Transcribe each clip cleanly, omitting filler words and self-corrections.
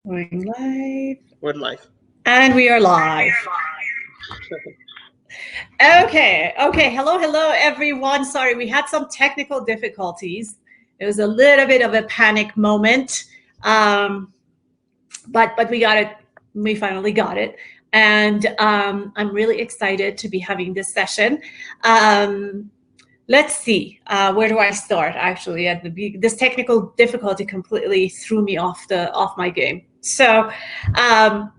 Going live. We're live. And we are live. Okay. Hello, everyone. Sorry, we had some technical difficulties. It was a little bit of a panic moment, but we got it. We finally got it, and I'm really excited to be having this session. Let's see, where do I start? Actually, this technical difficulty completely threw me off my game. So, all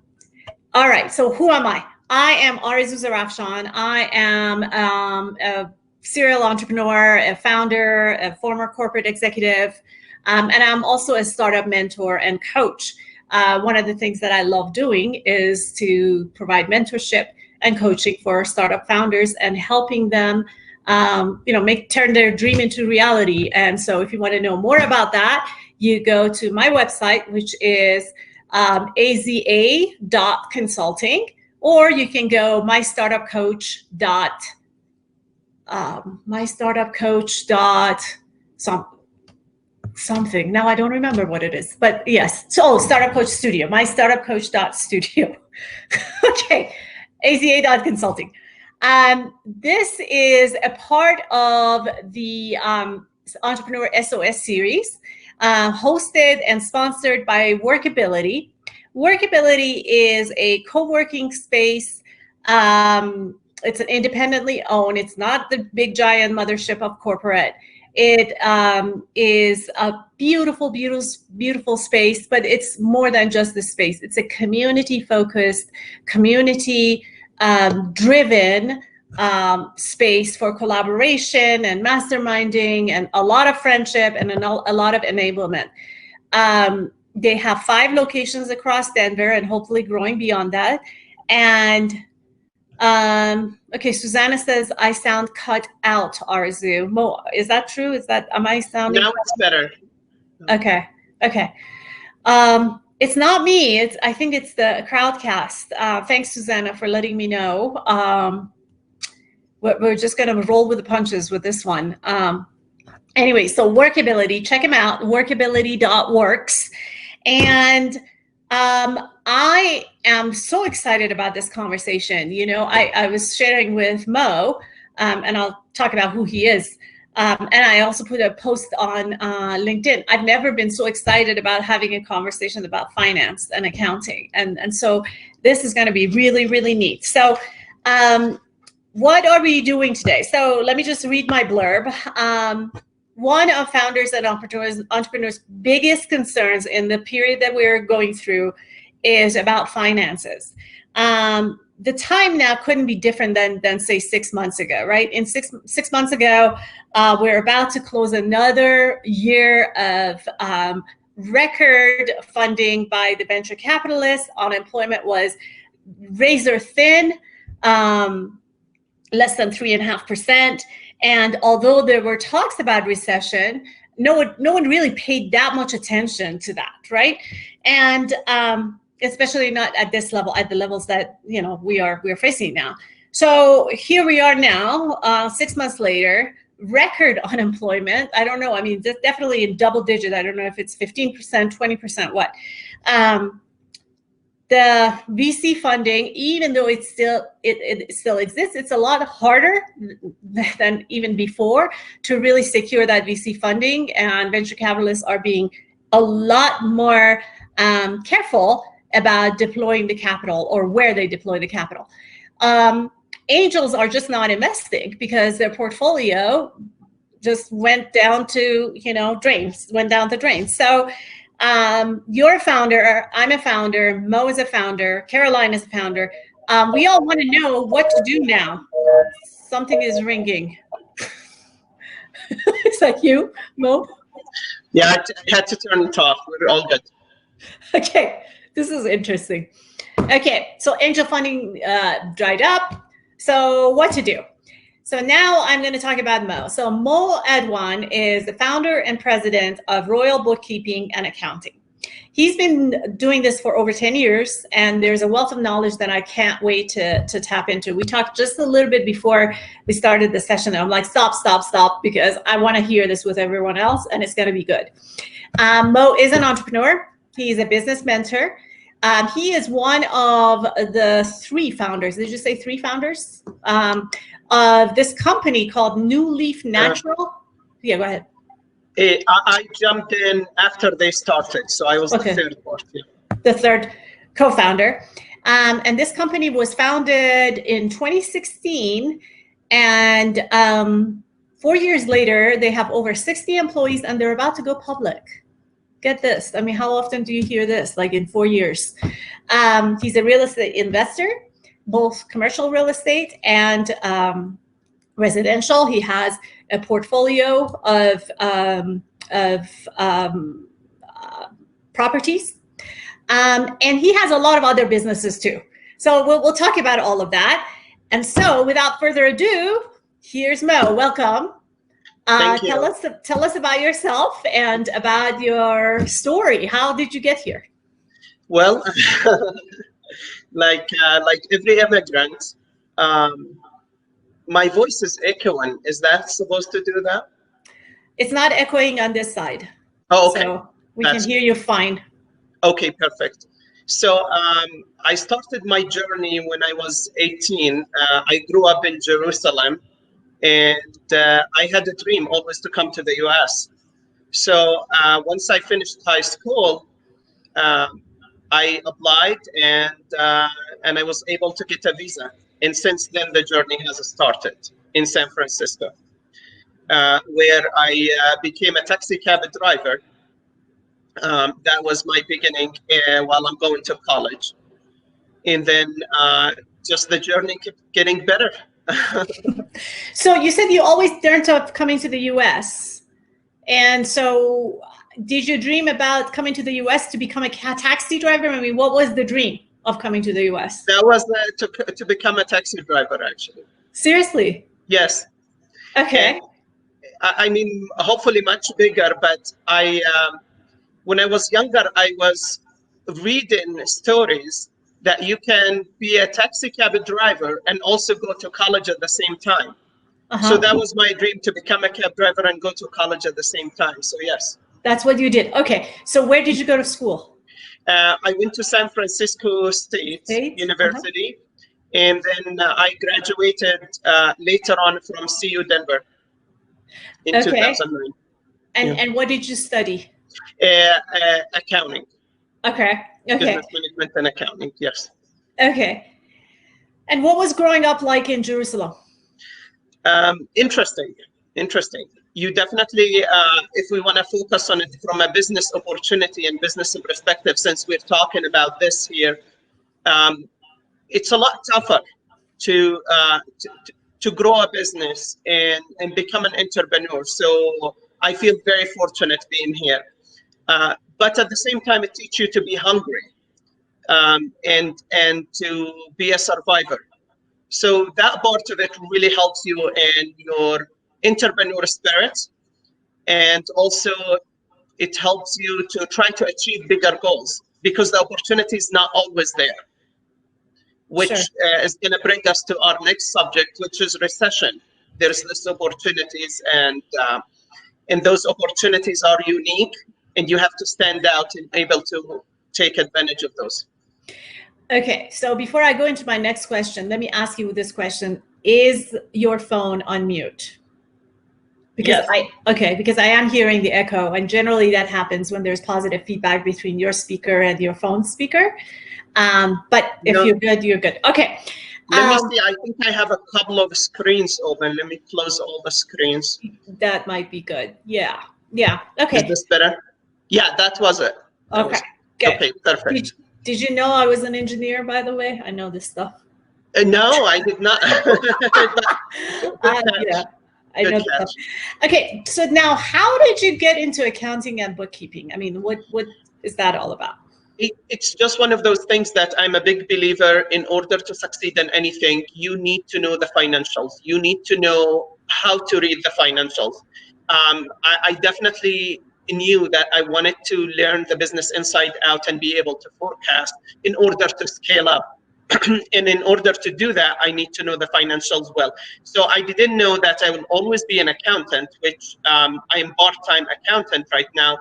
right. So who am I? I am Arezou Zarafshan. I am a serial entrepreneur, a founder, a former corporate executive, and I'm also a startup mentor and coach. One of the things that I love doing is to provide mentorship and coaching for startup founders and helping them turn their dream into reality. And so if you want to know more about that, you go to my website, which is aza.consulting, or you can go something. Now I don't remember what it is, but yes. So Startup Coach Studio, mystartupcoach.studio. Okay, aza.consulting. This is a part of the Entrepreneur SOS series, hosted and sponsored by WorkAbility. WorkAbility is a co-working space. It's an independently owned. It's not the big giant mothership of corporate. It is a beautiful, beautiful space, but it's more than just the space. It's a community-focused, community-driven space for collaboration and masterminding and a lot of friendship and a lot of enablement. They have 5 locations across Denver and hopefully growing beyond that. And okay, Susanna says, I sound cut out, Arezou. Mo, is that true? Am I sounding? Now it's better. Okay. It's not me. I think it's the Crowdcast. Thanks, Susanna, for letting me know. We're just going to roll with the punches with this one. Anyway, so WorkAbility, check them out, workability.works. And I am so excited about this conversation. You know, I was sharing with Mo, and I'll talk about who he is. And I also put a post on LinkedIn. I've never been so excited about having a conversation about finance and accounting. And so this is going to be really, really neat. So what are we doing today? So let me just read my blurb. One of founders and entrepreneurs' biggest concerns in the period that we're going through is about finances. The time now couldn't be different than say 6 months ago, right? In six months ago, we're about to close another year of record funding by the venture capitalists. Unemployment was razor thin, less than 3.5%. And although there were talks about recession, no one really paid that much attention to that, right? And especially not at this level, at the levels that we're facing now. So here we are now, 6 months later, record unemployment. I don't know. I mean, definitely in double digit. I don't know if it's 15%, 20%, what. The VC funding, even though it still exists, it's a lot harder than even before to really secure that VC funding, and venture capitalists are being a lot more careful about deploying the capital or where they deploy the capital. Angels are just not investing because their portfolio just went down to the drain. So you're a founder, I'm a founder, Mo is a founder, Caroline is a founder. We all want to know what to do now. Something is ringing. Is that you, Mo? Yeah, I had to turn it off. We're all good. Okay, this is interesting. Okay, so angel funding dried up. So what to do? So now I'm going to talk about Mo. So Moe Aduan is the founder and president of Royal Bookkeeping and Accounting. He's been doing this for over 10 years, and there's a wealth of knowledge that I can't wait to tap into. We talked just a little bit before we started the session, and I'm like, stop, because I want to hear this with everyone else, and it's going to be good. Mo is an entrepreneur. He is a business mentor. He is one of the 3 founders. Did you say 3 founders? Of this company called New Leaf Natural. Yeah, go ahead. I jumped in after they started, so I was the 3rd party. The 3rd co-founder. And this company was founded in 2016. And 4 years later, they have over 60 employees and they're about to go public. Get this. I mean, how often do you hear this? Like in 4 years. He's a real estate investor, both commercial real estate and residential. He has a portfolio of properties. And he has a lot of other businesses too. So we'll talk about all of that. And so without further ado, here's Moe. Welcome. Thank you. Tell us about yourself and about your story. How did you get here? Well, like every immigrant, my voice is echoing. Is that supposed to do that? It's not echoing on this side. Oh, okay. So we can hear you fine. Okay, perfect. So I started my journey when I was 18. I grew up in Jerusalem. And I had a dream always to come to the US. So once I finished high school, I applied and I was able to get a visa. And since then, the journey has started in San Francisco, where I became a taxi cab driver. That was my beginning while I'm going to college. And then just the journey kept getting better. So you said you always dreamt of coming to the US. And so did you dream about coming to the US to become a taxi driver? I mean, what was the dream of coming to the US? That was to become a taxi driver, actually. Seriously? Yes. Okay. And, I mean, hopefully much bigger, but when I was younger, I was reading stories that you can be a taxi cab driver and also go to college at the same time. So that was my dream, to become a cab driver and go to college at the same time. So yes. That's what you did. Okay. So where did you go to school? I went to San Francisco State University. And then I graduated later on from CU Denver in 2009. And what did you study? Accounting. Okay. Business management and accounting, yes. Okay. And what was growing up like in Jerusalem? Interesting. You definitely, if we want to focus on it from a business opportunity and business perspective, since we're talking about this here, it's a lot tougher to grow a business and become an entrepreneur. So I feel very fortunate being here. But at the same time, it teaches you to be hungry and to be a survivor. So that part of it really helps you in your entrepreneur spirit. And also it helps you to try to achieve bigger goals, because the opportunity is not always there, which is going to bring us to our next subject, which is recession. There's less opportunities, and those opportunities are unique, and you have to stand out and able to take advantage of those. Okay, so before I go into my next question, let me ask you this question. Is your phone on mute? Because yes. Because I am hearing the echo, and generally that happens when there's positive feedback between your speaker and your phone speaker. But if you're good, you're good. Okay. Let me see. I think I have a couple of screens open. Let me close all the screens. That might be good. Yeah. Yeah. Okay. Is this better? Yeah, that was it. Okay. Good. Okay, perfect. Did you know I was an engineer, by the way? I know this stuff. No, I did not. Yeah, I know stuff. Okay, so now how did you get into accounting and bookkeeping? I mean, what is that all about? It's just one of those things that I'm a big believer. In order to succeed in anything, you need to know the financials. You need to know how to read the financials. I definitely knew that I wanted to learn the business inside out and be able to forecast in order to scale up. And in order to do that, I need to know the financials well. So I didn't know that I will always be an accountant, which I am part-time accountant right now.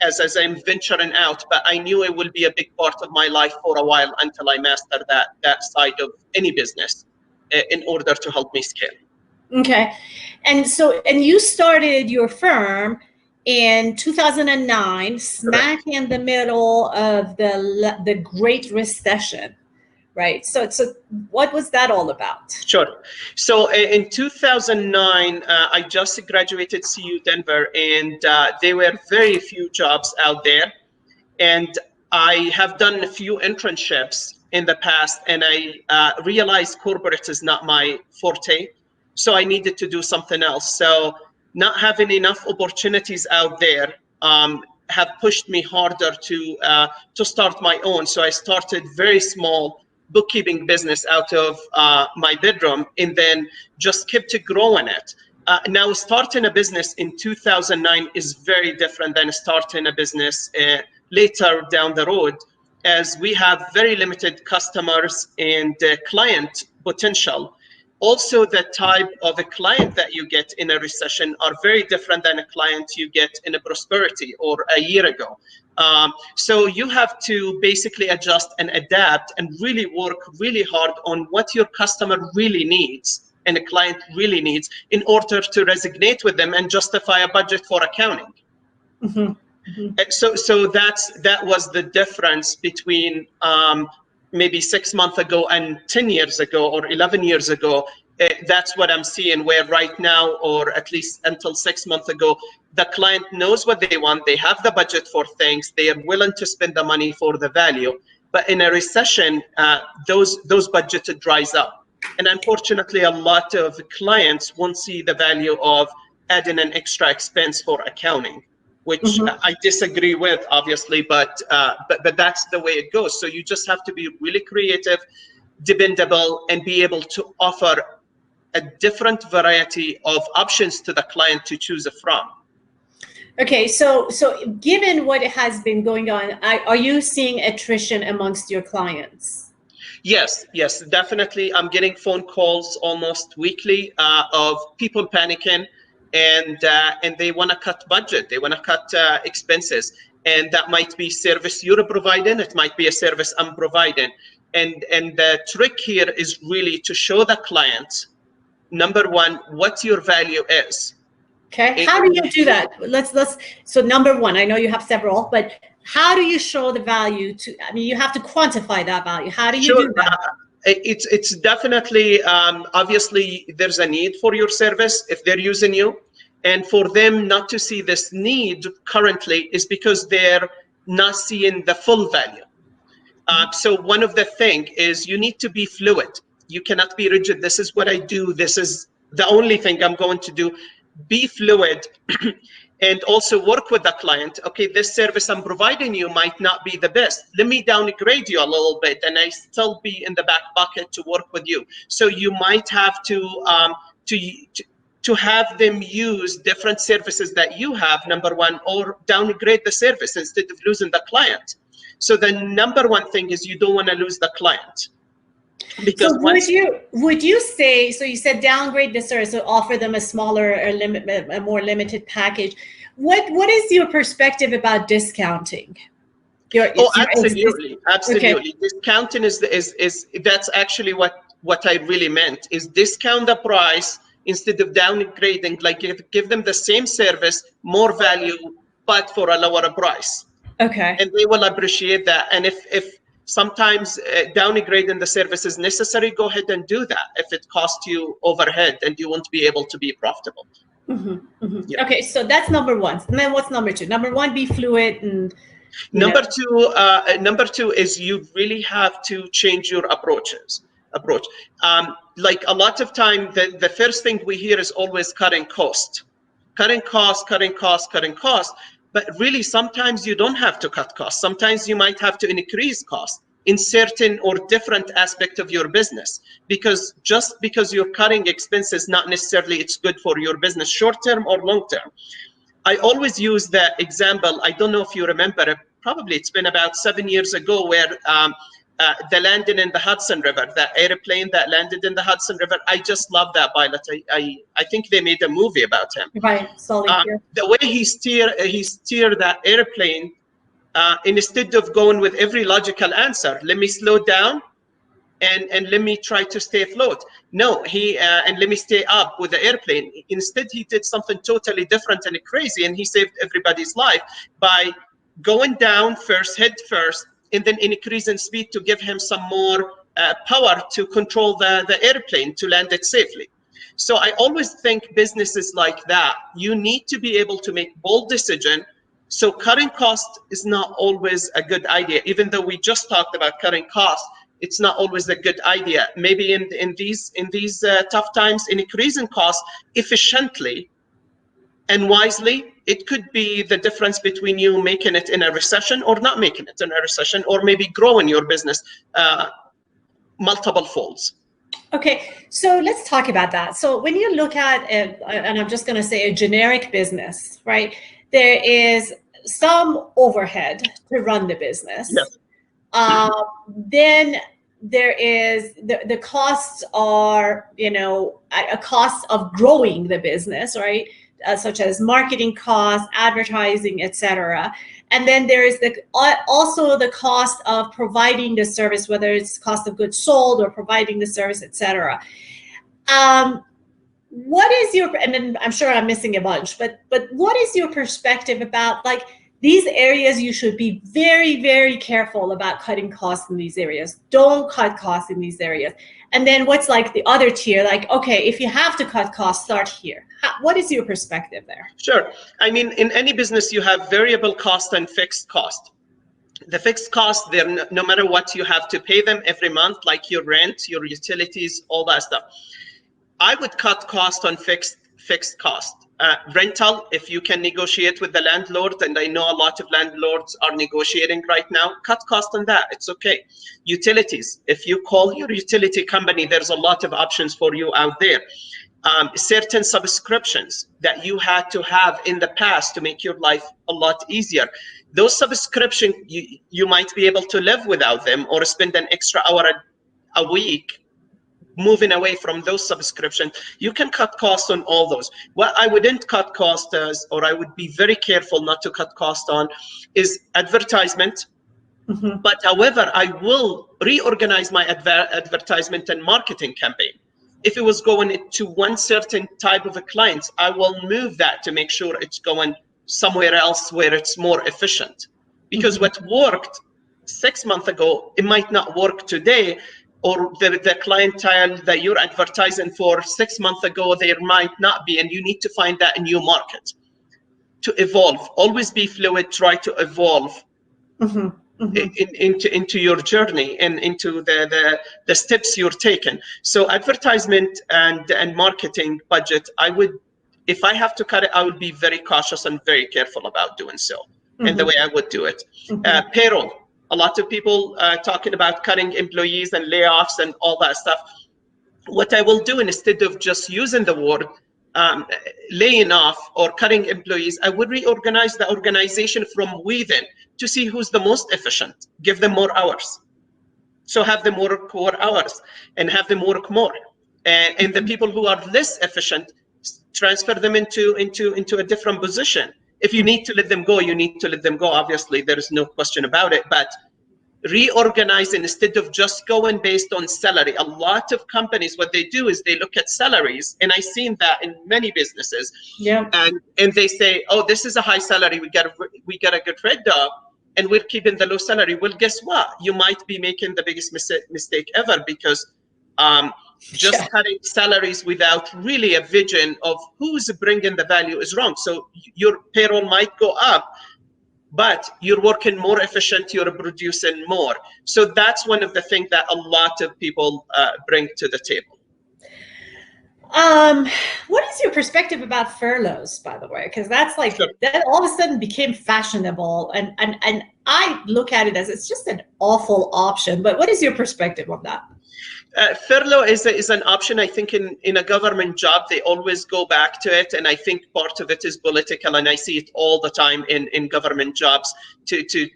as I'm venturing out, but I knew it will be a big part of my life for a while until I master that side of any business in order to help me scale. Okay. And so, and you started your firm in 2009, smack in the middle of the Great Recession, right? So what was that all about? Sure. So in 2009, I just graduated CU Denver, and there were very few jobs out there. And I have done a few internships in the past, and I realized corporate is not my forte. So I needed to do something else. So not having enough opportunities out there have pushed me harder to start my own. So I started very small bookkeeping business out of my bedroom, and then just kept growing it. Now starting a business in 2009 is very different than starting a business later down the road, as we have very limited customers and client potential. Also, the type of a client that you get in a recession are very different than a client you get in a prosperity or a year ago. So you have to basically adjust and adapt and really work really hard on what your customer really needs and a client really needs in order to resonate with them and justify a budget for accounting. Mm-hmm. Mm-hmm. So that was the difference between maybe 6 months ago and 10 years ago or 11 years ago. That's what I'm seeing, where right now, or at least until 6 months ago, the client knows what they want, they have the budget for things, they are willing to spend the money for the value. But in a recession, those budgets dries up. And unfortunately, a lot of clients won't see the value of adding an extra expense for accounting, which mm-hmm. I disagree with, obviously, but that's the way it goes. So you just have to be really creative, dependable, and be able to offer a different variety of options to the client to choose from. Okay, so given what has been going on, are you seeing attrition amongst your clients? Yes, definitely. I'm getting phone calls almost weekly of people panicking. And they want to cut budget, they want to cut expenses, and that might be service you're providing, it might be a service I'm providing, and the trick here is really to show the client, number one, what your value is. Okay, how do you do that? Let's so number one, I know you have several, but how do you show the value to? I mean, you have to quantify that value. How do you do that? It's definitely obviously there's a need for your service if they're using you, and for them not to see this need currently is because they're not seeing the full value. So one of the things is you need to be fluid. You cannot be rigid. This is what I do. This is the only thing I'm going to do. Be fluid. And also work with the client. Okay, this service I'm providing you might not be the best. Let me downgrade you a little bit, and I still be in the back pocket to work with you. So you might have to have them use different services that you have, number one, or downgrade the service instead of losing the client. So the number one thing is you don't want to lose the client. Because so would you say, so you said downgrade the service, so offer them a smaller or a more limited package. What is your perspective about discounting? Absolutely. Okay. Discounting is that's actually what I really meant, is discount the price instead of downgrading, like give them the same service, more value, but for a lower price. Okay. And they will appreciate that. And if sometimes downgrading the service is necessary, go ahead and do that if it costs you overhead and you won't be able to be profitable. Mm-hmm, mm-hmm. Yeah. Okay, so that's number one. And then what's number two? Number one, be fluid. And number two is you really have to change your approach. Like a lot of time, the first thing we hear is always cutting cost. But really, sometimes you don't have to cut costs. Sometimes you might have to increase costs in certain or different aspect of your business, because just because you're cutting expenses, not necessarily it's good for your business short term or long term. I always use the example, I don't know if you remember, probably it's been about 7 years ago, where the landing in the Hudson River, that airplane that landed in the Hudson River. I just love that pilot. I think they made a movie about him. Right, The way he steered that airplane, instead of going with every logical answer, let me slow down and let me try to stay afloat. No, and let me stay up with the airplane. Instead, he did something totally different and crazy, and he saved everybody's life by going down first, head first, and then increasing speed to give him some more power to control the airplane to land it safely. So I always think businesses like that, you need to be able to make bold decisions. So cutting costs is not always a good idea. Even though we just talked about cutting costs, it's not always a good idea. Maybe in these tough times, increasing costs efficiently and wisely, it could be the difference between you making it in a recession or not making it in a recession, or maybe growing your business multiple folds. Okay, so let's talk about that. So when you look at, and I'm just going to say a generic business, right? There is some overhead to run the business. Yes. Then there is the costs are, a cost of growing the business, right? Such as marketing costs, advertising, etc. And then there is also the cost of providing the service, whether it's cost of goods sold or providing the service, etc. What is your, and then I'm sure I'm missing a bunch, but what is your perspective about like these areas? You should be very, very careful about cutting costs in these areas. Don't cut costs in these areas. And then what's like the other tier, like, okay, if you have to cut costs, start here. What is your perspective there? Sure. I mean, in any business, you have variable cost and fixed cost. The fixed cost, they're no matter what, you have to pay them every month, like your rent, your utilities, all that stuff. I would cut cost on fixed cost. Rental, if you can negotiate with the landlord, and I know a lot of landlords are negotiating right now, cut cost on that, it's okay. Utilities, if you call your utility company, there's a lot of options for you out there. Certain subscriptions that you had to have in the past to make your life a lot easier. Those subscriptions, you might be able to live without them or spend an extra hour a week moving away from those subscriptions. You can cut costs on all those. What I wouldn't cut costs as, or I would be very careful not to cut cost on, is advertisement. Mm-hmm. But however, I will reorganize my advertisement and marketing campaign. If it was going to one certain type of a client, I will move that to make sure it's going somewhere else where it's more efficient. Because what worked 6 months ago, it might not work today, or the clientele that you're advertising for 6 months ago, there might not be, and you need to find that new market to evolve. Always be fluid, try to evolve into your journey and into the steps you're taking. So advertisement and marketing budget, I would, if I have to cut it, I would be very cautious and very careful about doing so. And the way I would do it. Payroll. A lot of people talking about cutting employees and layoffs and all that stuff. What I will do, instead of just using the word laying off or cutting employees, I would reorganize the organization from within to see who's the most efficient, give them more hours. So have them work more hours and have them work more. And the people who are less efficient, transfer them into a different position. If you need to let them go, you need to let them go. Obviously, there is no question about it. But reorganizing instead of just going based on salary. A lot of companies, what they do is they look at salaries, and I've seen that in many businesses. Yeah. And they say, oh, this is a high salary. We got to get rid of, and we're keeping the low salary. Well, guess what? You might be making the biggest mistake ever, because just cutting salaries without really a vision of who's bringing the value is wrong. So your payroll might go up, but you're working more efficient, you're producing more. So that's one of the things that a lot of people bring to the table. What is your perspective about furloughs, by the way? Because that's like, that all of a sudden became fashionable, and I look at it as it's just an awful option. But what is your perspective on that? Furlough is an option. I think in a government job, they always go back to it. And I think part of it is political. And I see it all the time in government jobs to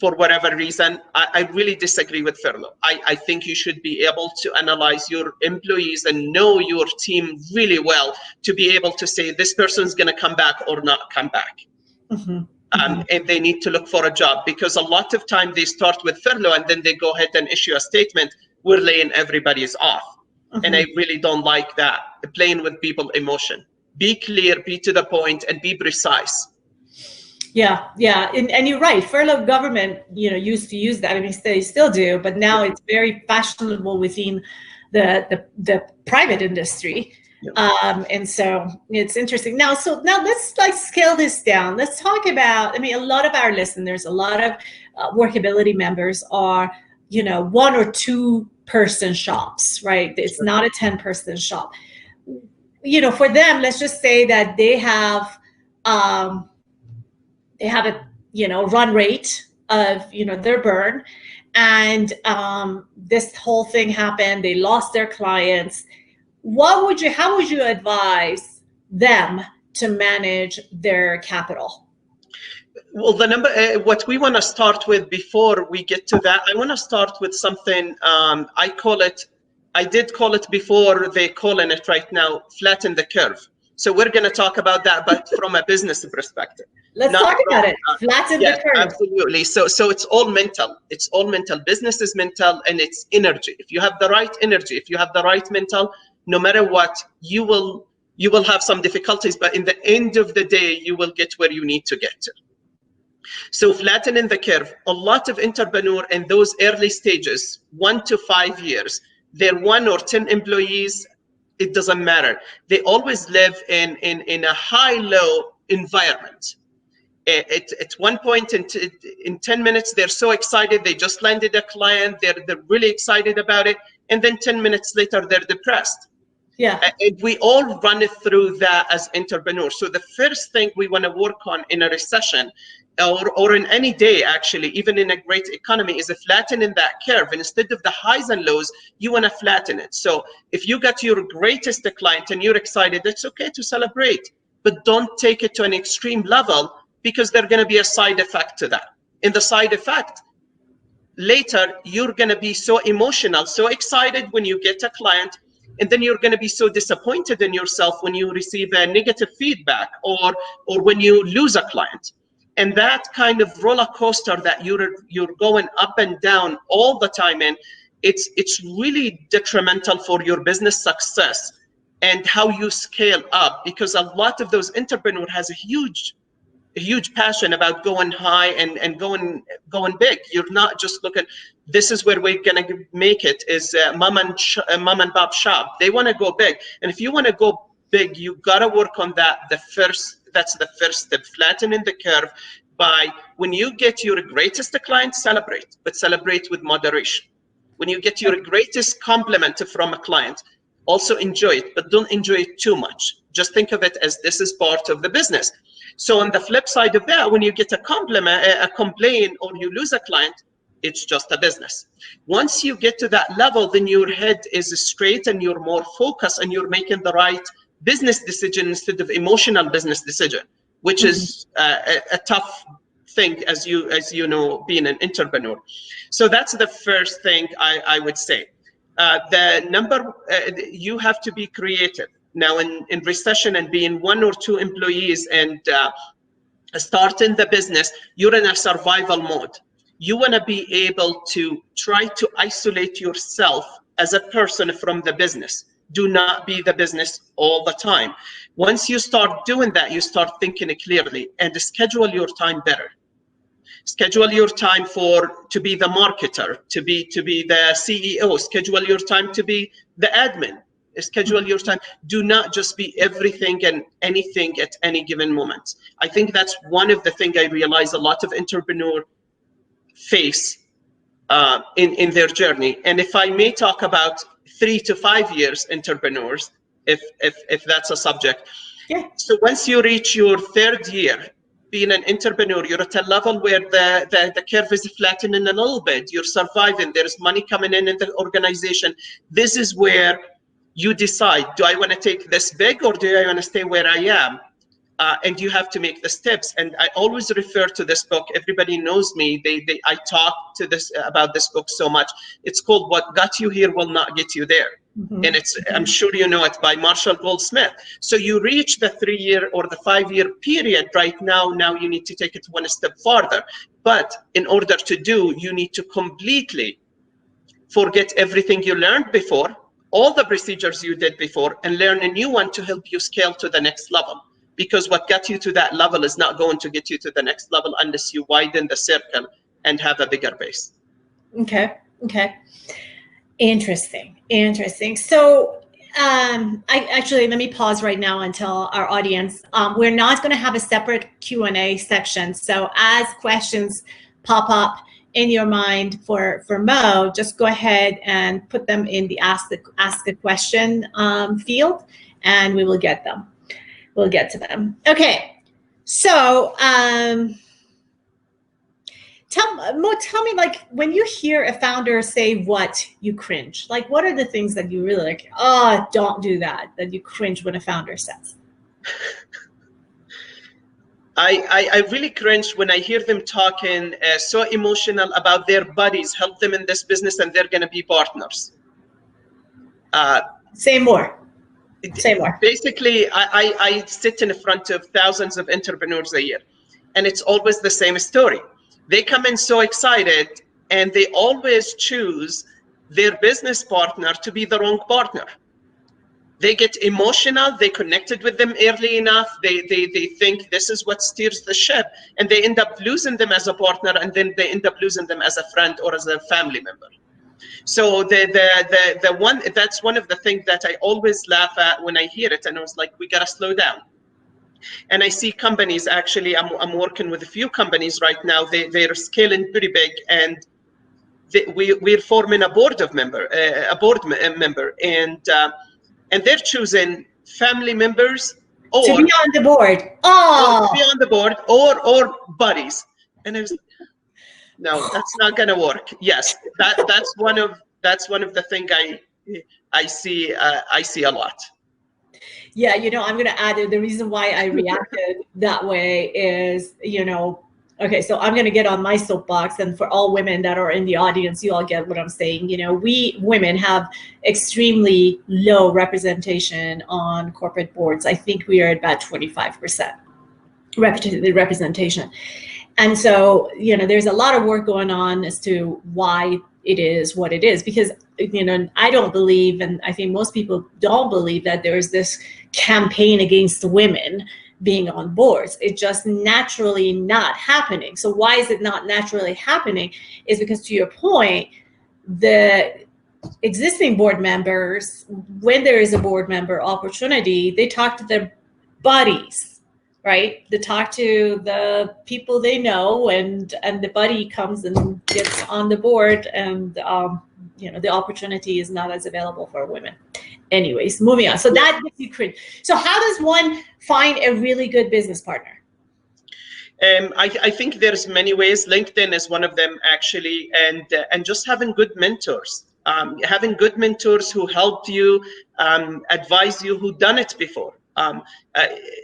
for whatever reason, I really disagree with furlough. I think you should be able to analyze your employees and know your team really well to be able to say this person's going to come back or not come back. And they need to look for a job, because a lot of time they start with furlough and then they go ahead and issue a statement, we're laying everybody's off. And I really don't like that, playing with people's emotion. Be clear, be to the point, and be precise. Yeah, and you're right. Furlough government, used to use that. I mean, they still do, but now it's very fashionable within the private industry. And so it's interesting. Now let's scale this down. Let's talk about, I mean, a lot of our listeners, a lot of WorkAbility members are, 1 or 2 person shops, right? It's not a 10-person shop. For them, let's just say that they have a run rate of their burn, and this whole thing happened. They lost their clients. How would you advise them to manage their capital? Well, what we want to start with before we get to that, I want to start with something. I did call it before, they calling it right now, flatten the curve. So we're going to talk about that, but from a business perspective. Let's talk about it. Flatten the curve. Absolutely. So it's all mental. It's all mental. Business is mental, and it's energy. If you have the right energy, if you have the right mental, no matter what, you will have some difficulties, but in the end of the day, you will get where you need to get to. So flattening the curve, a lot of entrepreneurs in those early stages, 1 to 5 years, they're 1 or 10 employees, it doesn't matter. They always live in a high-low environment. At one point in 10 minutes, they're so excited, they just landed a client, they're really excited about it, and then 10 minutes later, they're depressed. Yeah. And we all run it through that as entrepreneurs. So the first thing we want to work on in a recession, or in any day, actually, even in a great economy, is a flattening that curve. And instead of the highs and lows, you want to flatten it. So if you got your greatest client and you're excited, it's okay to celebrate, but don't take it to an extreme level, because there's going to be a side effect to that. In the side effect, later, you're going to be so emotional, so excited when you get a client, and then you're going to be so disappointed in yourself when you receive a negative feedback, or when you lose a client. And that kind of roller coaster that you're going up and down all the time in, it's really detrimental for your business success and how you scale up, because a lot of those entrepreneurs has a huge passion about going high and going big. You're not just looking, this is where we're gonna make it, is mom and pop shop. They want to go big, and if you want to go big, you gotta work on that. That's the first step, flattening the curve. By when you get your greatest client, celebrate, but celebrate with moderation. When you get your greatest compliment from a client, also enjoy it, but don't enjoy it too much. Just think of it as this is part of the business. So on the flip side of that, when you get a compliment, a complaint, or you lose a client, it's just a business. Once you get to that level, then your head is straight and you're more focused and you're making the right business decision instead of emotional business decision, which is a tough thing, as you know, being an entrepreneur. So that's the first thing I would say. You have to be creative. Now in recession and being 1 or 2 employees and starting the business, you're in a survival mode. You want to be able to try to isolate yourself as a person from the business. Do not be the business all the time. Once you start doing that, you start thinking clearly and schedule your time better. Schedule your time to be the marketer, to be the CEO. Schedule your time to be the admin. Schedule your time. Do not just be everything and anything at any given moment. I think that's one of the things I realize a lot of entrepreneurs face in their journey. And if I may talk about 3 to 5 years entrepreneurs, if that's a subject. Yeah. So once you reach your 3rd year being an entrepreneur, you're at a level where the curve is flattening a little bit. You're surviving. There's money coming in the organization. This is where you decide, do I want to take this big or do I want to stay where I am? and you have to make the steps. And I always refer to this book. Everybody knows me. I talk to this about this book so much. It's called "What Got You Here Will Not Get You There," and I'm sure you know it, by Marshall Goldsmith. So you reach the 3-year or the 5-year period right now. Now you need to take it one step farther. But in order to do, you need to completely forget everything you learned before, all the procedures you did before, and learn a new one to help you scale to the next level. Because what got you to that level is not going to get you to the next level unless you widen the circle and have a bigger base. Okay. Interesting. So let me pause right now and tell our audience, we're not going to have a separate Q&A section. So as questions pop up in your mind for Moe, just go ahead and put them in the ask a question field, and we will get them. We'll get to them. Okay, so tell me, like, when you hear a founder say what, you cringe. Like, what are the things that you really like, oh, don't do that you cringe when a founder says? I really cringe when I hear them talking so emotional about their buddies, help them in this business, and they're going to be partners. Say more. Basically, I sit in front of thousands of entrepreneurs a year, and it's always the same story. They come in so excited, and they always choose their business partner to be the wrong partner. They get emotional, they connected with them early enough, they think this is what steers the ship, and they end up losing them as a partner, and then they end up losing them as a friend or as a family member. So that's one of the things that I always laugh at when I hear it, and I was like, we gotta slow down. And I see companies, actually, I'm working with a few companies right now. They're scaling pretty big, and we're forming a board member, and they're choosing family members or to be on the board. Oh, to be on the board or buddies. And I was, no, that's not gonna work. Yes, that's one of the things I see a lot. Yeah, I'm going to add it. The reason why I reacted that way is, okay, so I'm going to get on my soapbox, and for all women that are in the audience, you all get what I'm saying. We women have extremely low representation on corporate boards. I think we are at about 25% representation. And so, there's a lot of work going on as to why it is what it is, because, I don't believe, and I think most people don't believe, that there's this campaign against women being on boards. It's just naturally not happening. So why is it not naturally happening? Is because, to your point, the existing board members, when there is a board member opportunity, they talk to their buddies, right? They talk to the people they know, and the buddy comes and gets on the board, and the opportunity is not as available for women. Anyways, moving on. So that gets you cringe. So how does one find a really good business partner? I think there's many ways. LinkedIn is one of them, actually, and just having good mentors. Having good mentors who helped you, advise you, who done it before.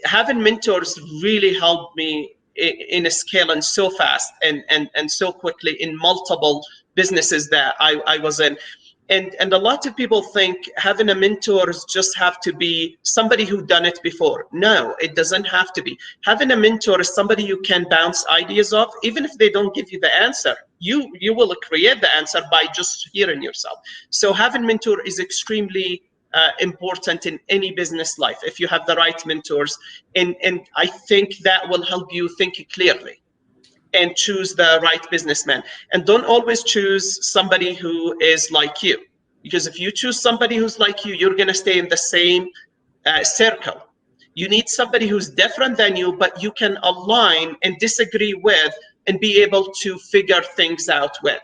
Having mentors really helped me in a scale and so fast and so quickly in multiple businesses that I was in. And a lot of people think having a mentor just have to be somebody who done it before. No, it doesn't have to be. Having a mentor is somebody you can bounce ideas off, even if they don't give you the answer. You will create the answer by just hearing yourself. So having a mentor is extremely important in any business life if you have the right mentors, and I think that will help you think clearly and choose the right businessman. And don't always choose somebody who is like you, because if you choose somebody who's like you, you're going to stay in the same circle. You need somebody who's different than you, but you can align and disagree with and be able to figure things out with.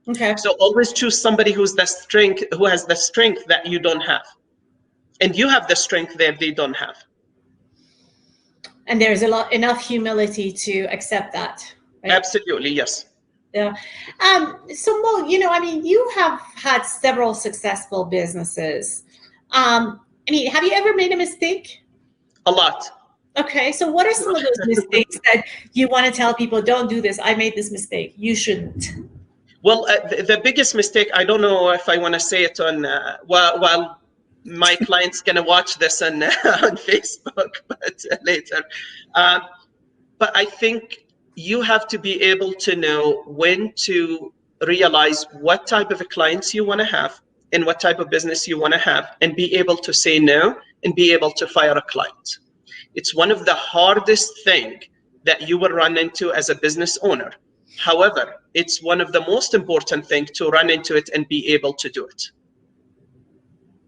Okay. So always choose somebody who has the strength that you don't have, and you have the strength that they don't have. And there's enough humility to accept that. Right? Absolutely, yes. Yeah. So Moe, you have had several successful businesses. Have you ever made a mistake? A lot. Okay, so what are some of those mistakes that you want to tell people, don't do this, I made this mistake, you shouldn't? Well, the biggest mistake, I don't know if I want to say it on, while my client's going to watch this on, on Facebook, but later. But I think you have to be able to know when to realize what type of clients you want to have and what type of business you want to have, and be able to say no and be able to fire a client. It's one of the hardest things that you will run into as a business owner. However, it's one of the most important things to run into it and be able to do it.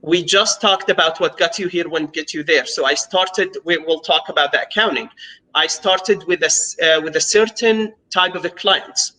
We just talked about what got you here won't get you there. So I started, we'll talk about the accounting. I started with a certain type of a clients,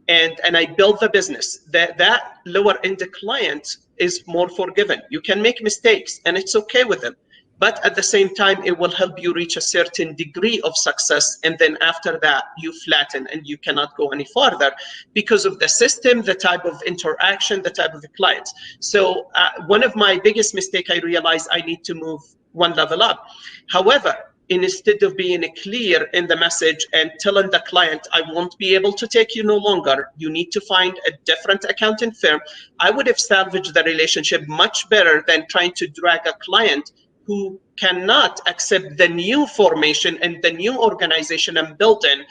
and I built the business. That lower end client is more forgiven. You can make mistakes and it's okay with them. But at the same time, it will help you reach a certain degree of success. And then after that, you flatten and you cannot go any farther because of the system, the type of interaction, the type of the clients. So one of my biggest mistakes, I realized I need to move one level up. However, instead of being clear in the message and telling the client, I won't be able to take you no longer, you need to find a different accounting firm, I would have salvaged the relationship much better than trying to drag a client who cannot accept the new formation and the new organization I'm building,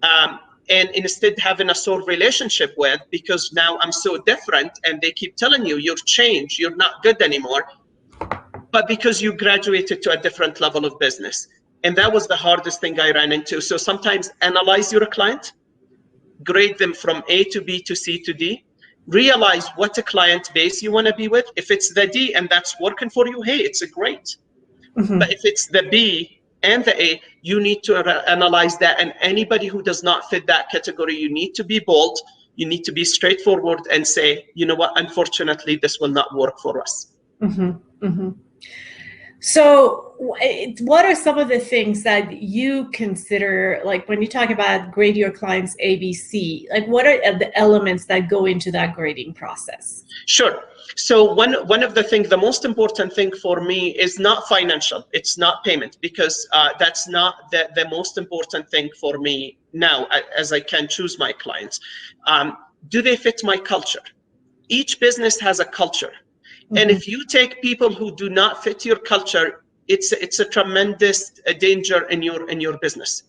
and instead having a sore relationship with, because now I'm so different and they keep telling you, you've changed, you're not good anymore, but because you graduated to a different level of business. And that was the hardest thing I ran into. So sometimes analyze your client, grade them from A to B to C to D, realize what a client base you want to be with. If it's the D and that's working for you, hey, it's a great. But if it's the B and the A, you need to analyze that. And anybody who does not fit that category, you need to be bold. You need to be straightforward and say, you know what, unfortunately, this will not work for us. So what are some of the things that you consider, like when you talk about grade your clients ABC, like what are the elements that go into that grading process? Sure. So one of the things, the most important thing for me is not financial. It's not payment, because that's not the most important thing for me now, as I can choose my clients. Do they fit my culture? Each business has a culture. And if you take people who do not fit your culture, it's a tremendous danger in your business.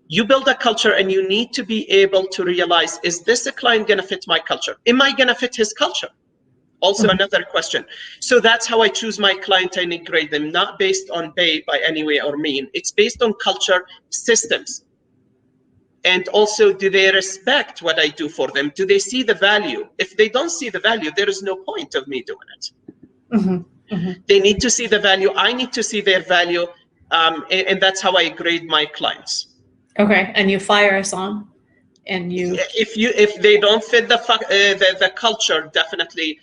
You build a culture and you need to be able to realize, is this a client going to fit my culture? Am I going to fit his culture? Also another question. So that's how I choose my client and grade them, not based on pay by any way or mean. It's based on culture, systems. And also, do they respect what I do for them? Do they see the value? If they don't see the value, there is no point of me doing it. They need to see the value. I need to see their value. And that's how I grade my clients. Okay. And you fire us on? And you, if they don't fit the culture, definitely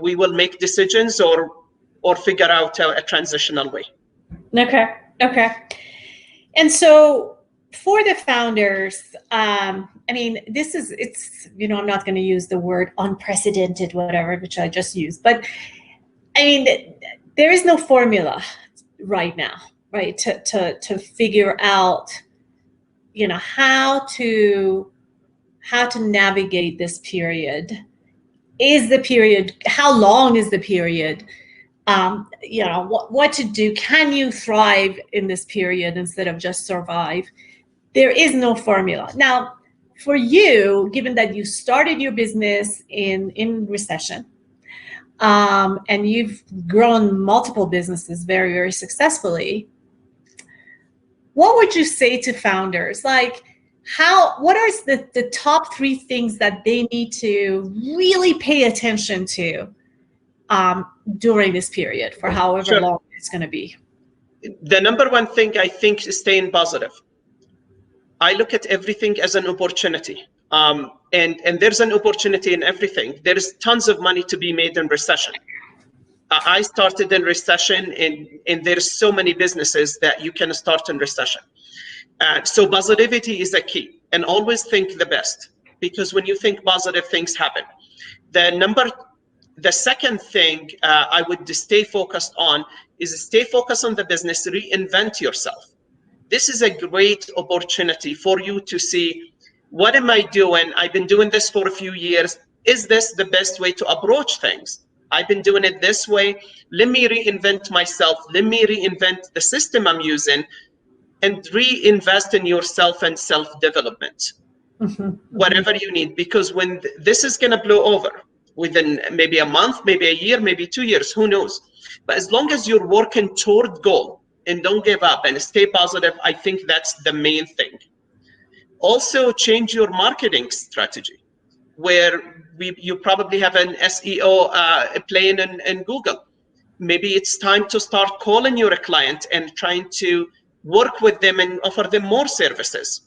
we will make decisions or figure out a transitional way. Okay. And so for the founders, I mean, it's, you know, I'm not going to use the word unprecedented, whatever, which I just used, but I mean, there is no formula right now, right? To figure out, you know, how to navigate this period. Is the period, how long is the period? You know, what to do? Can you thrive in this period instead of just survive? There is no formula. Now, for you, given that you started your business in recession, and you've grown multiple businesses very, very successfully, what would you say to founders? Like, what are the top 3 things that they need to really pay attention to during this period, for however long it's going to be? The number one thing, I think, is staying positive. I look at everything as an opportunity. And there's an opportunity in everything. There is tons of money to be made in recession. I started in recession, and there's so many businesses that you can start in recession. So positivity is a key, and always think the best, because when you think positive, things happen. The second thing I would stay focused on is stay focused on the business, reinvent yourself. this is a great opportunity for you to see, what am I doing? I've been doing this for a few years. Is this the best way to approach things? I've been doing it this way. Let me reinvent myself. Let me reinvent the system I'm using, and reinvest in yourself and self-development, whatever you need, because when this is going to blow over within maybe a month, maybe a year, maybe 2 years, who knows? But as long as you're working toward goal and don't give up and stay positive, I think that's the main thing. Also, change your marketing strategy, where you probably have an SEO playing in Google. Maybe it's time to start calling your client and trying to work with them and offer them more services.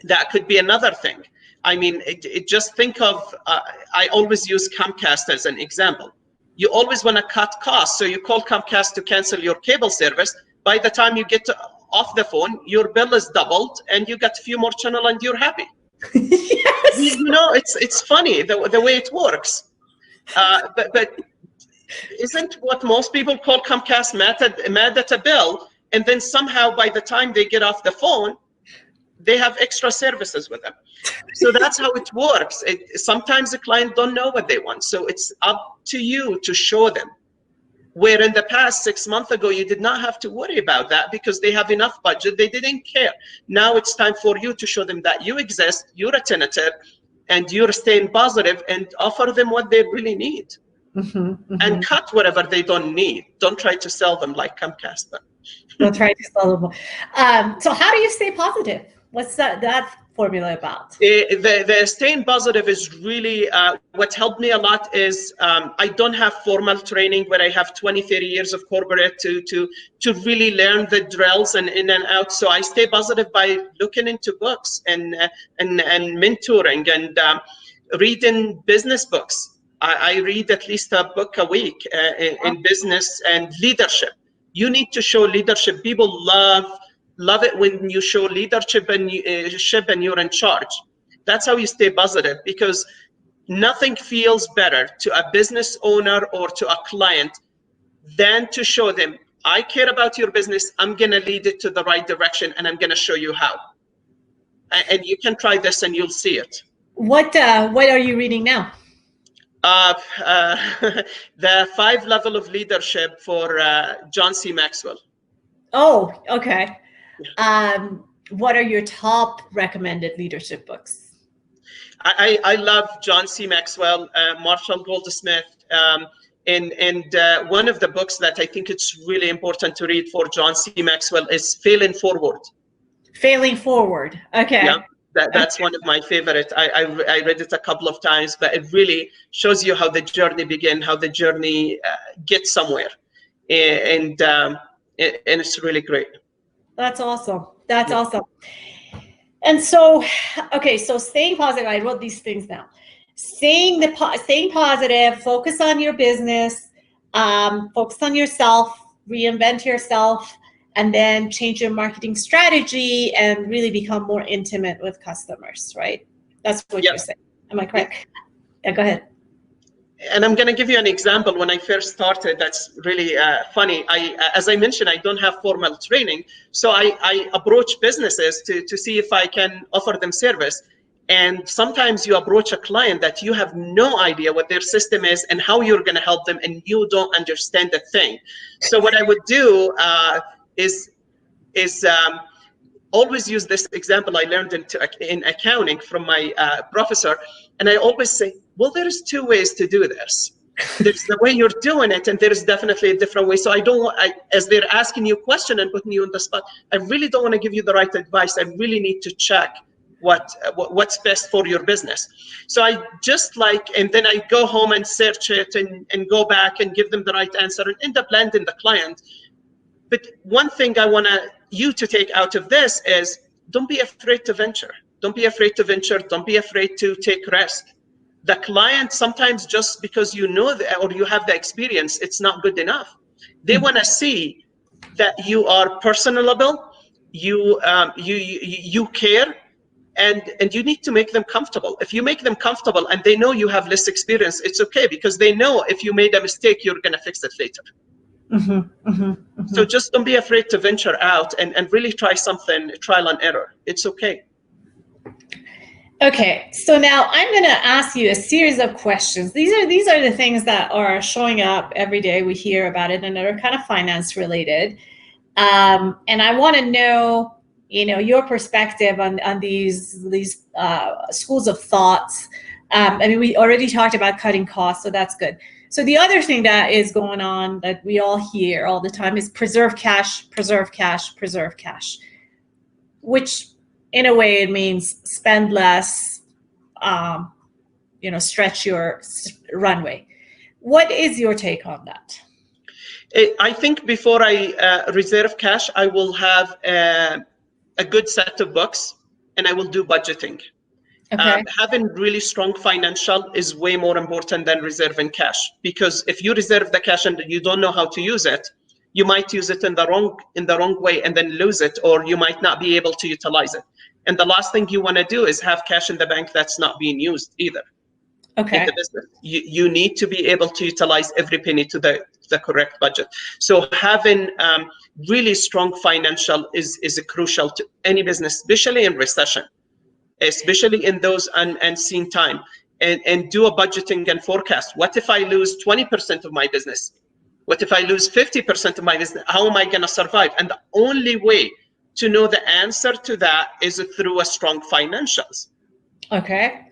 That could be another thing. I mean, just think of, I always use Comcast as an example. You always want to cut costs, so you call Comcast to cancel your cable service. By the time you get off the phone, your bill is doubled and you get a few more channels and you're happy. Yes. You know, it's funny the way it works. But isn't what most people call Comcast mad at a bill, and then somehow by the time they get off the phone, they have extra services with them. So that's how it works. Sometimes the client don't know what they want. So it's up to you to show them. Where in the past, 6 months ago, you did not have to worry about that because they have enough budget. They didn't care. Now it's time for you to show them that you exist, you're attentive, and you're staying positive, and offer them what they really need. And cut whatever they don't need. Don't try to sell them like Comcast. Don't try to sell them. So how do you stay positive? What's that formula about? The staying positive is really, what helped me a lot is I don't have formal training where I have 20, 30 years of corporate to really learn the drills and in and out. So I stay positive by looking into books and mentoring and reading business books. I read at least a book a week in business and leadership. You need to show leadership. People love it when you show leadership and you're in charge. That's how you stay positive, because nothing feels better to a business owner or to a client than to show them, I care about your business. I'm going to lead it to the right direction, and I'm going to show you how. And you can try this and you'll see it. What are you reading now? The 5 Level of Leadership for John C. Maxwell. Oh, okay. What are your top recommended leadership books? I love John C. Maxwell, Marshall Goldsmith, and one of the books that I think it's really important to read for John C. Maxwell is Failing Forward. Failing Forward. Okay. Yeah. That's one of my favorite. I read it a couple of times, but it really shows you how the journey begins, how the journey gets somewhere, and it's really great. That's awesome. That's awesome. And so, okay, so staying positive. I wrote these things down. Staying positive. Focus on your business. Focus on yourself. Reinvent yourself. And then change your marketing strategy and really become more intimate with customers, right? That's what you're saying. Am I correct? Yeah, go ahead. And I'm going to give you an example. When I first started, that's really funny. As I mentioned, I don't have formal training. So I approach businesses to see if I can offer them service. And sometimes you approach a client that you have no idea what their system is and how you're going to help them, and you don't understand the thing. So what I would do is always use this example I learned in accounting from my professor. And I always say, well, there's 2 ways to do this. There's the way you're doing it, and there's definitely a different way. So I don't want, as they're asking you a question and putting you on the spot, I really don't want to give you the right advice. I really need to check what's best for your business. So I just and then I go home and search it and go back and give them the right answer and end up landing the client. But one thing I want you to take out of this is, don't be afraid to venture. Don't be afraid to venture. Don't be afraid to take risk. The client, sometimes just because you know or you have the experience, it's not good enough. They want to see that you are personable, you care, and you need to make them comfortable. If you make them comfortable and they know you have less experience, it's okay, because they know if you made a mistake, you're going to fix it later. So just don't be afraid to venture out and really try something, trial and error. It's okay. Okay, so now I'm going to ask you a series of questions. These are the things that are showing up every day. We hear about it, and they're kind of finance related. And I want to know, your perspective on these schools of thoughts. I mean, we already talked about cutting costs, so that's good. So the other thing that is going on that we all hear all the time is preserve cash, preserve cash, preserve cash, which in a way it means spend less, stretch your runway. What is your take on that? I think before I reserve cash, I will have a good set of books, and I will do budgeting. Okay. Having really strong financial is way more important than reserving cash, because if you reserve the cash and you don't know how to use it, you might use it in the wrong way and then lose it, or you might not be able to utilize it. And the last thing you want to do is have cash in the bank that's not being used either. Okay. In the business. You need to be able to utilize every penny to the correct budget. So having really strong financial is crucial to any business, especially in recession, especially in those unseen time. And do a budgeting and forecast. What if I lose 20% of my business? What if I lose 50% of my business? How am I going to survive? And the only way to know the answer to that is through a strong financials. Okay.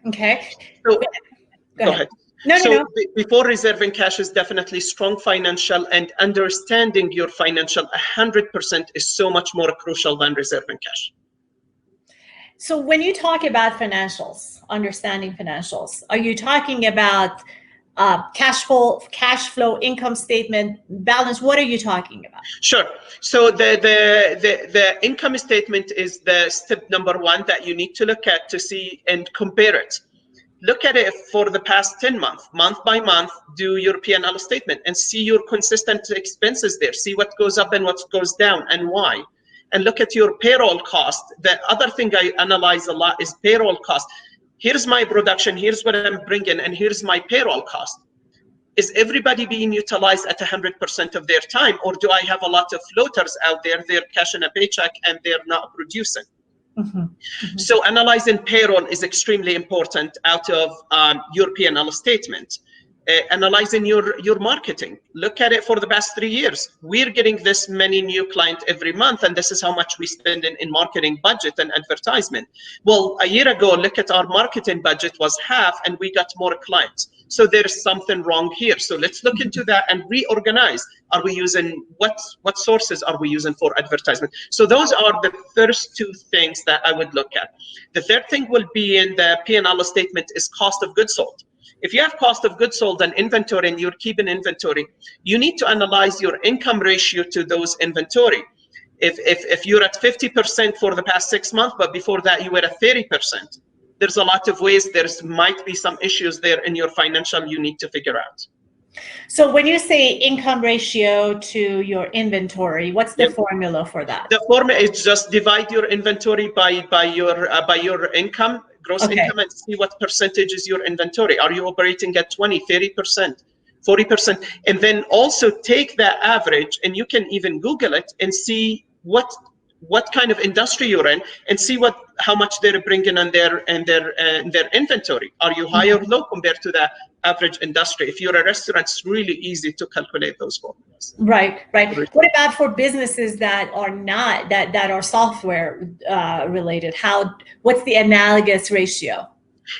So, go ahead. No. Before reserving cash is definitely strong financial, and understanding your financial 100% is so much more crucial than reserving cash. So when you talk about financials, understanding financials, are you talking about cash flow, income statement, balance? What are you talking about? Sure. So the income statement is the step number one that you need to look at to see and compare it. Look at it for the past 10 months, month by month, do your P&L statement and see your consistent expenses there. See what goes up and what goes down and why. And look at your payroll cost. The other thing I analyze a lot is payroll cost. Here's my production, here's what I'm bringing, and here's my payroll cost. Is everybody being utilized at 100% of their time, or do I have a lot of floaters out there, they're cashing a paycheck and they're not producing? So analyzing payroll is extremely important out of your P&L statement. Analyzing your marketing. Look at it for the past 3 years. We're getting this many new clients every month, and this is how much we spend in marketing budget and advertisement. Well, a year ago, look at our marketing budget was half, and we got more clients. So there's something wrong here. So let's look into that and reorganize. Are we using, what sources are we using for advertisement? So those are the first two things that I would look at. The third thing will be in the P&L statement is cost of goods sold. If you have cost of goods sold and inventory and you're keeping inventory, you need to analyze your income ratio to those inventory. If you're at 50% for the past 6 months, but before that you were at 30%, there's a lot of ways, might be some issues there in your financial you need to figure out. So when you say income ratio to your inventory, what's the formula for that? The formula is just divide your inventory by your income, gross income, and see what percentage is your inventory. Are you operating at 20, 30%, 40%? And then also take that average, and you can even Google it and see what kind of industry you're in, and see how much they're bringing in their inventory. Are you high or low compared to the average industry? If you're a restaurant, it's really easy to calculate those formulas. Right. What about for businesses that are not that are software related? What's the analogous ratio?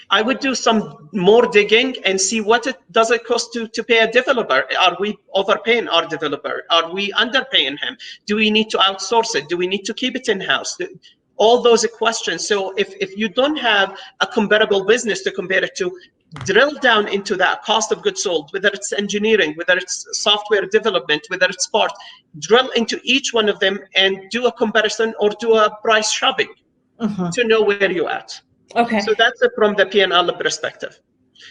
I would do some more digging and see what does it cost to pay a developer. Are we overpaying our developer? Are we underpaying him? Do we need to outsource it? Do we need to keep it in-house? All those questions. So if you don't have a comparable business to compare it to, drill down into that cost of goods sold, whether it's engineering, whether it's software development, whether it's part, drill into each one of them and do a comparison or do a price shopping to know where you're at. Okay. So that's it from the P&L perspective.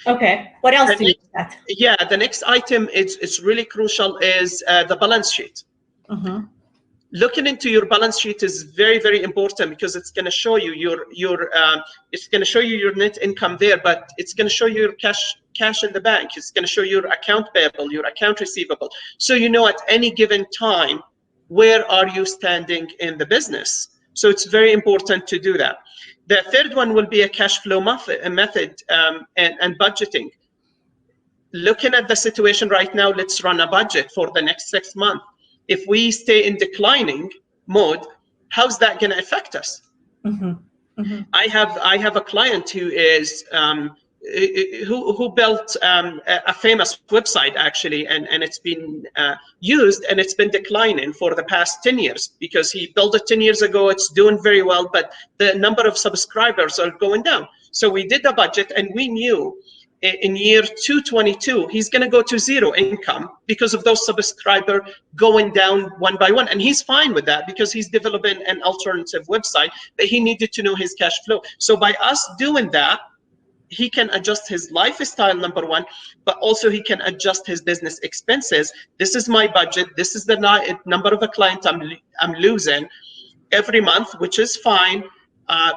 Okay. What else do you look at? Yeah, the next item it's really crucial is the balance sheet. Looking into your balance sheet is very, very important, because it's going to show you your net income there, but it's going to show you your cash in the bank. It's going to show your account payable, your account receivable. So you know at any given time, where are you standing in the business? So it's very important to do that. The third one will be a cash flow method and budgeting. Looking at the situation right now, let's run a budget for the next 6 months. If we stay in declining mode, how's that going to affect us? Mm-hmm. Mm-hmm. I have a client who is who built a famous website actually, and it's been used and it's been declining for the past 10 years because he built it 10 years ago. It's doing very well, but the number of subscribers are going down. So we did a budget and we knew in year 222 he's going to go to zero income because of those subscribers going down one by one, and he's fine with that because he's developing an alternative website, but he needed to know his cash flow. So by us doing that, he can adjust his lifestyle, number one, but also he can adjust his business expenses. This is my budget. This is the number of a client I'm losing every month, which is fine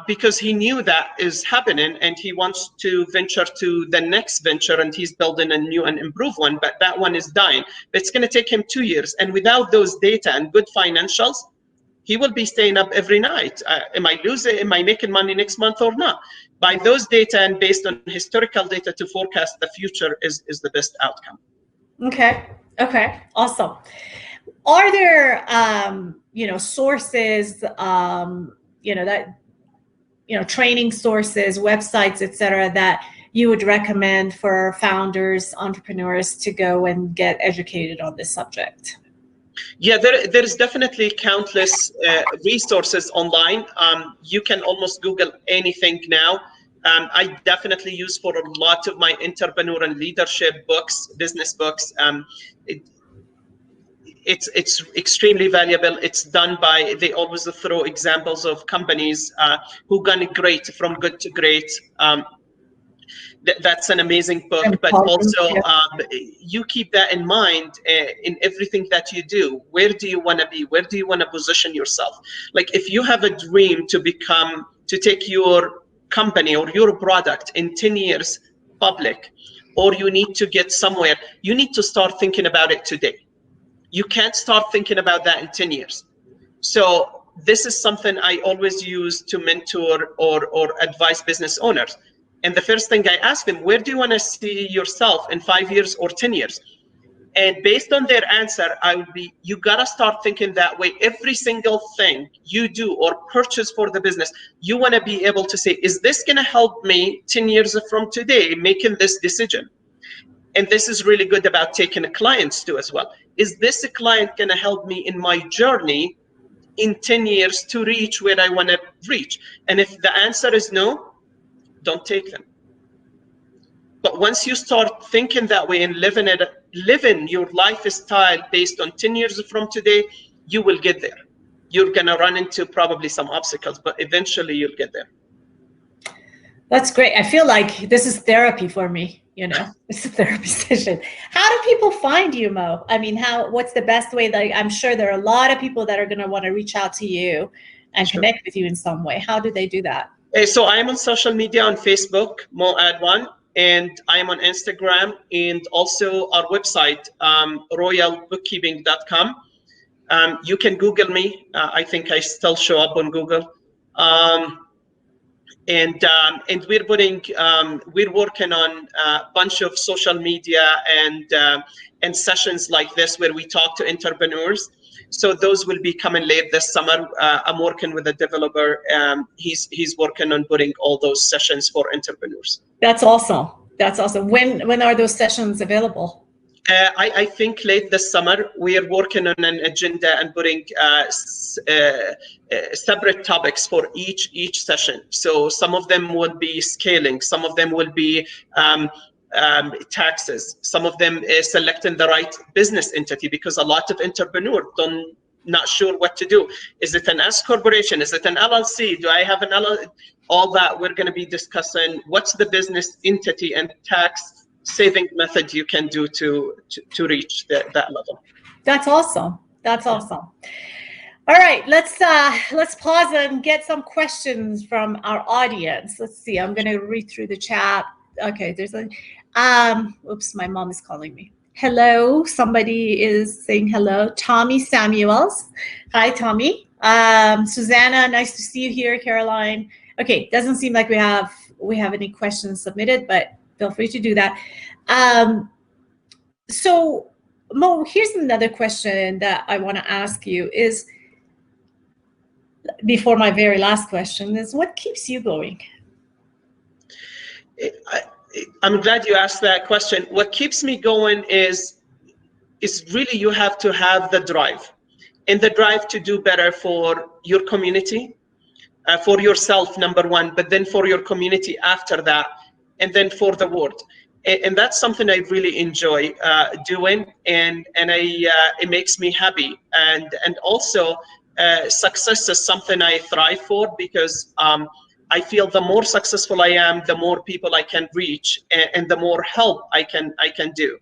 because he knew that is happening and he wants to venture to the next venture and he's building a new and improved one, but that one is dying. It's going to take him 2 years. And without those data and good financials, he will be staying up every night. Am I losing? Am I making money next month or not? By those data and based on historical data to forecast the future is the best outcome. Okay. Okay. Awesome. Are there, sources, training sources, websites, et cetera, that you would recommend for founders, entrepreneurs to go and get educated on this subject? Yeah, there's definitely countless resources online. You can almost Google anything now. I definitely use for a lot of my entrepreneur and leadership books, business books. It's extremely valuable. It's done by, they always throw examples of companies who gone great from good to great. That's an amazing book, but also you keep that in mind in everything that you do. Where do you want to be? Where do you want to position yourself? Like if you have a dream to take your company or your product in 10 years public, or you need to get somewhere, you need to start thinking about it today. You can't start thinking about that in 10 years. So this is something I always use to mentor or advise business owners. And the first thing I ask them, where do you want to see yourself in 5 years or 10 years? And based on their answer, I would be, you got to start thinking that way. Every single thing you do or purchase for the business, you want to be able to say, is this going to help me 10 years from today making this decision? And this is really good about taking clients too as well. Is this a client going to help me in my journey in 10 years to reach where I want to reach? And if the answer is no, don't take them. But once you start thinking that way and living your lifestyle based on 10 years from today, you will get there. You're going to run into probably some obstacles, but eventually you'll get there. That's great. I feel like this is therapy for me. It's a therapy session. How do people find you, Mo? I mean, what's the best way? Like, I'm sure there are a lot of people that are going to want to reach out to you and connect with you in some way. How do they do that? So I am on social media on Facebook, Moe Aduan, and I am on Instagram and also our website, royalbookkeeping.com. You can Google me. I think I still show up on Google. And we're working on a bunch of social media and sessions like this where we talk to entrepreneurs. So those will be coming late this summer. I'm working with a developer. He's working on putting all those sessions for entrepreneurs. That's awesome. That's awesome. When are those sessions available? I think late this summer. We are working on an agenda and putting separate topics for each session. So some of them will be scaling. Some of them will be taxes. Some of them is selecting the right business entity, because a lot of entrepreneurs not sure what to do. Is it an S corporation? Is it an LLC? Do I have an LLC? All that we're going to be discussing. What's the business entity and tax saving method you can do to reach that level. That's awesome. That's awesome. All right, let's pause and get some questions from our audience. Let's see. I'm going to read through the chat. Okay, there's Oops, my mom is calling me. Hello, somebody is saying hello. Tommy Samuels. Hi, Tommy. Susanna, nice to see you here. Caroline. Okay, doesn't seem like we have any questions submitted, but feel free to do that. So, Mo, here's another question that I want to ask you is, before my very last question, is what keeps you going? I'm glad you asked that question. What keeps me going is really you have to have the drive, and the drive to do better for your community, for yourself, number one, but then for your community after that, and then for the world. And that's something I really enjoy doing, and it makes me happy. And also success is something I thrive for, because I feel the more successful I am, the more people I can reach, and the more help I can do.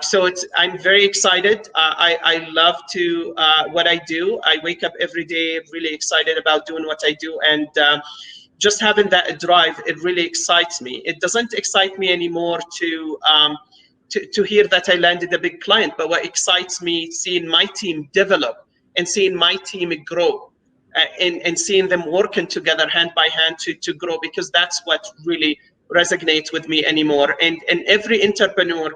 So I'm very excited. I love to what I do. I wake up every day really excited about doing what I do, and just having that drive, it really excites me. It doesn't excite me anymore to hear that I landed a big client, but what excites me, seeing my team develop and seeing my team grow, and seeing them working together hand by hand to grow, because that's what really resonates with me anymore. And every entrepreneur,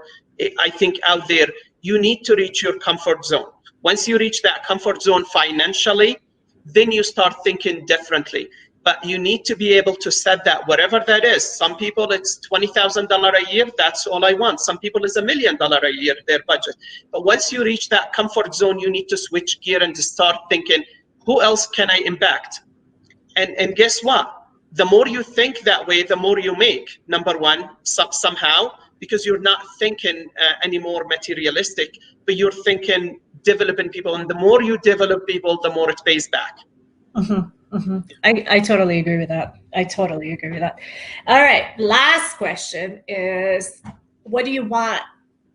I think, out there, you need to reach your comfort zone. Once you reach that comfort zone financially, then you start thinking differently. But you need to be able to set that, whatever that is. Some people, it's $20,000 a year. That's all I want. Some people, it's $1 million a year, their budget. But once you reach that comfort zone, you need to switch gear and to start thinking, who else can I impact? And guess what? The more you think that way, the more you make, number one, somehow, because you're not thinking anymore materialistic, but you're thinking developing people. And the more you develop people, the more it pays back. I totally agree with that. I totally agree with that. All right, last question is, what do you want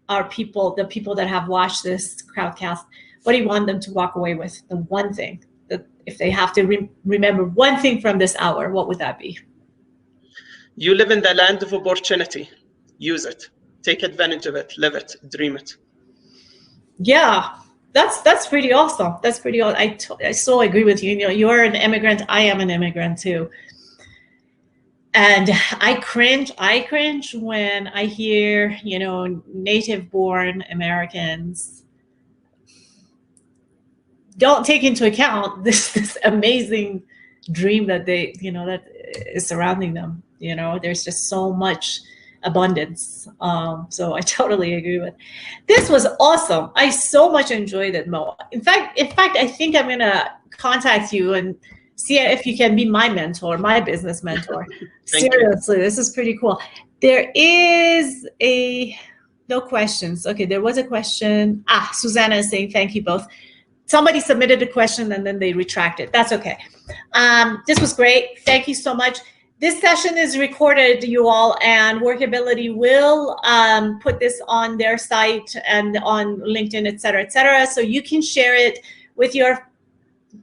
our people, the people that have watched this crowdcast, what do you want them to walk away with? The one thing, that if they have to remember one thing from this hour, what would that be? You live in the land of opportunity. Use it. Take advantage of it. Live it. Dream it. Yeah. That's pretty awesome. That's pretty awesome. I so agree with you. You know, you're an immigrant. I am an immigrant too. And I cringe when I hear, you know, native-born Americans don't take into account this amazing dream that they, you know, that is surrounding them. You know, there's just so much abundance. So I totally agree with. This was awesome. I so much enjoyed it, Mo. In fact, I think I'm gonna contact you and see if you can be my mentor, my business mentor. Seriously, this is pretty cool. There is no questions. Okay, there was a question. Susanna is saying thank you both. Somebody submitted a question and then they retracted. That's okay. This was great. Thank you so much. This session is recorded, you all, and WorkAbility will put this on their site and on LinkedIn, et cetera, so you can share it with your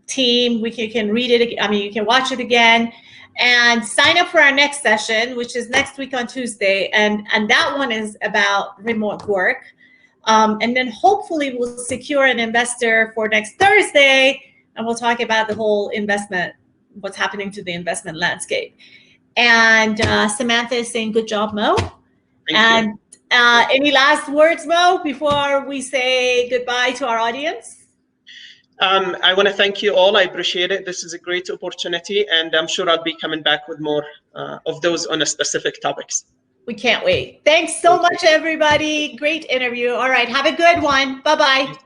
team. You can read it, I mean, you can watch it again, and sign up for our next session, which is next week on Tuesday, and that one is about remote work. And then hopefully we'll secure an investor for next Thursday, and we'll talk about the whole investment, what's happening to the investment landscape. And Samantha is saying, good job, Mo. Thank you. Any last words, Mo, before we say goodbye to our audience? I want to thank you all. I appreciate it. This is a great opportunity, and I'm sure I'll be coming back with more of those on a specific topics. We can't wait. Thanks so much, everybody. Great interview. All right, have a good one. Bye-bye.